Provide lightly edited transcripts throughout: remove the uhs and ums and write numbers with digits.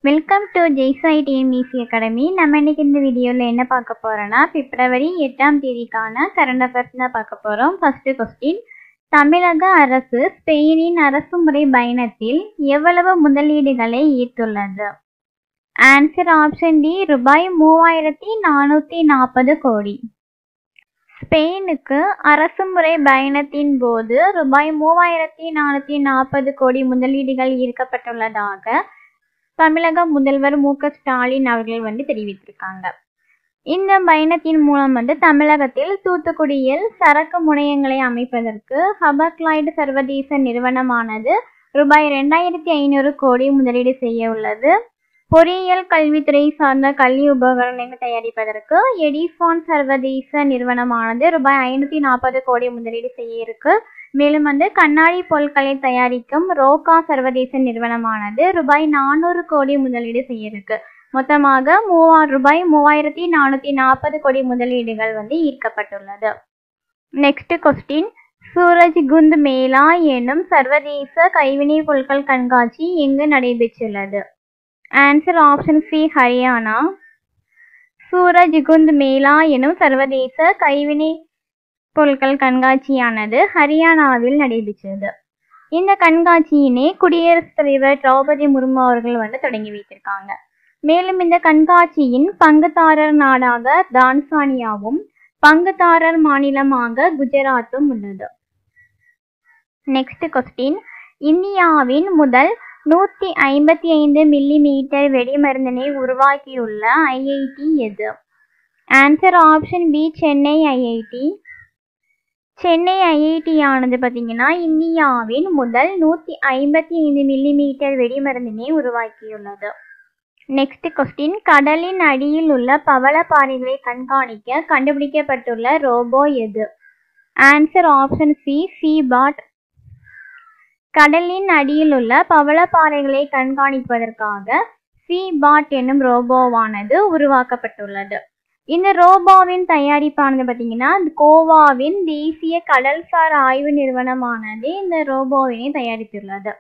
Welcome to Jaisai TNPSC academy. நம்ம இன்னைக்கு இந்த வீடியோவில் என்ன பார்க்க போகிறோன்னா, பிப்ரவரி 8ஆம் தேதிக்கான கரண்ட் அஃபேர்ஸ் தான் பார்க்க போகிறோம். ஃபர்ஸ்ட் கொஸ்டின், தமிழக அரசு ஸ்பெயினின் அரசுமுறை பயணத்தில் எவ்வளவு முதலீடுகளை ஈர்த்துள்ளது? ஆன்சர் ஆப்ஷன் டி, ரூபாய் 3440 கோடி. ஸ்பெயினுக்கு அரசுமுறை பயணத்தின் போது ரூபாய் 3440 கோடி முதலீடுகள் ஈர்க்கப்பட்டுள்ளதாக தமிழக முதல்வர் மு.க.ஸ்டாலின் அவர்கள் தெரிவித்திருக்காங்க. இந்த பயணத்தின் மூலம் தமிழகத்தில் தூத்துக்குடியில் சரக்கு முனையங்களை அமைப்பதற்கு ஹபக்லாய்டு சர்வதேச நிறுவனமானது ரூபாய் 2500 கோடி முதலீடு செய்ய உள்ளது. பொறியியல் கல்வித்துறை சார்ந்த கல்வி உபகரணங்கள் தயாரிப்பதற்கு எடிசான் சர்வதேச நிறுவனமானது ரூபாய் 540 கோடி முதலீடு செய்ய இருக்கு. மேலும் கண்ணாடி பொருட்களை தயாரிக்கும் ரோகா சர்வதேச நிறுவனமானது ரூபாய் 400 கோடி முதலீடு செய்ய இருக்கு. மொத்தமாக ரூபாய் 3440 கோடி முதலீடுகள் ஈர்க்கப்பட்டுள்ளது. Next question, Surajkund Mela எனும் சர்வதேச கைவினை பொருட்கள் கண்காட்சி எங்கு நடைபெற்றுள்ளது? Answer option C, Haryana. Surajkund Mela எனும் சர்வதேச கைவினை பொருட்கள் கண்காட்சியானது ஹரியானாவில் நடைபெற்றது. இந்த கண்காட்சியினை குடியரசுத் தலைவர் திரௌபதி முர்மு அவர்கள் தொடங்கி வைத்திருக்காங்க. மேலும் இந்த கண்காட்சியின் பங்குதாரர் நாடாக தான்சானியாவும் பங்குதாரர் மாநிலமாக குஜராத்தும் உள்ளது. நெக்ஸ்ட் கொஸ்டின், இந்தியாவின் முதல் 155 மில்லிமீட்டர் வெடிமருந்தினை உருவாக்கியுள்ள ஐஐடி எது? Answer option B, Chennai IIT. Chennai IIT ஆனது இந்தியாவின் முதல் 155 மில்லிமீட்டர் வெடிமருந்தினை உருவாக்கியுள்ளது. நெக்ஸ்ட் கொஸ்டின், கடலின் அடியில் உள்ள பவளப்பாறைகளை கண்காணிக்க கண்டுபிடிக்கப்பட்டுள்ள ரோபோ எது? Answer option C, seabot. கடலின் அடியில் உள்ள பவளப்பாறைகளை கண்காணிப்பதற்காக சீபாட் என்னும் ரோபோவானது உருவாக்கப்பட்டுள்ளது. இந்த ரோபோவின் தயாரிப்பானது கோவாவின் தேசிய கடல்சார் ஆய்வு நிறுவனமானது இந்த ரோபோவினை தயாரித்துள்ளது.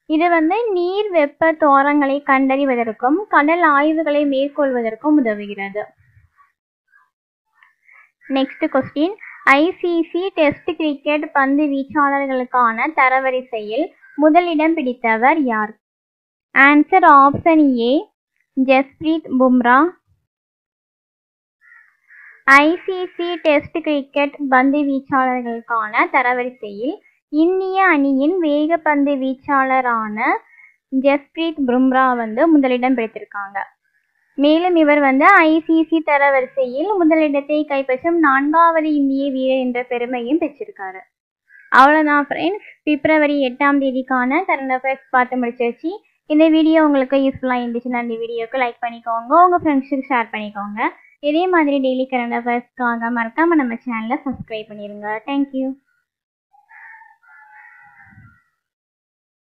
இது நீர் வெப்ப தோரங்களை கண்டறிவதற்கும் கடல் ஆய்வுகளை மேற்கொள்வதற்கும் உதவுகிறது. Next question, ICC test cricket பந்து வீச்சாளர்களுக்கான தரவரிசையில் முதலிடம் பிடித்தவர் யார்? Answer option A, Jasprit Bumrah. ICC test cricket பந்து வீச்சாளர்களுக்கான தரவரிசையில் இந்திய அணியின் வேகப்பந்து வீச்சாளரான ஜஸ்பிரீத் பும்ரா முதலிடம் பிடித்திருக்காங்க. மேலும் இவர் ஐசிசி தரவரிசையில் முதலிடத்தை கைப்பற்றும் 4வது இந்திய வீரர் என்ற பெருமையும் பெற்றிருக்காரு. அவ்வளோதான் ஃப்ரெண்ட்ஸ், பிப்ரவரி 8ஆம் தேதிக்கான கரண்ட் அஃபேர்ஸ் பார்த்து முடிச்சிருச்சு. இந்த வீடியோ உங்களுக்கு யூஸ்ஃபுல்லாக இருந்துச்சுன்னா இந்த வீடியோக்கு லைக் பண்ணிக்கோங்க, உங்கள் ஃப்ரெண்ட்ஸுக்கு ஷேர் பண்ணிக்கோங்க. இதே மாதிரி டெய்லி கரண்ட் அஃபேர்ஸ்க்காக மறக்காமல் நம்ம சேனலை சப்ஸ்கிரைப் பண்ணிடுங்க. தேங்க்யூ.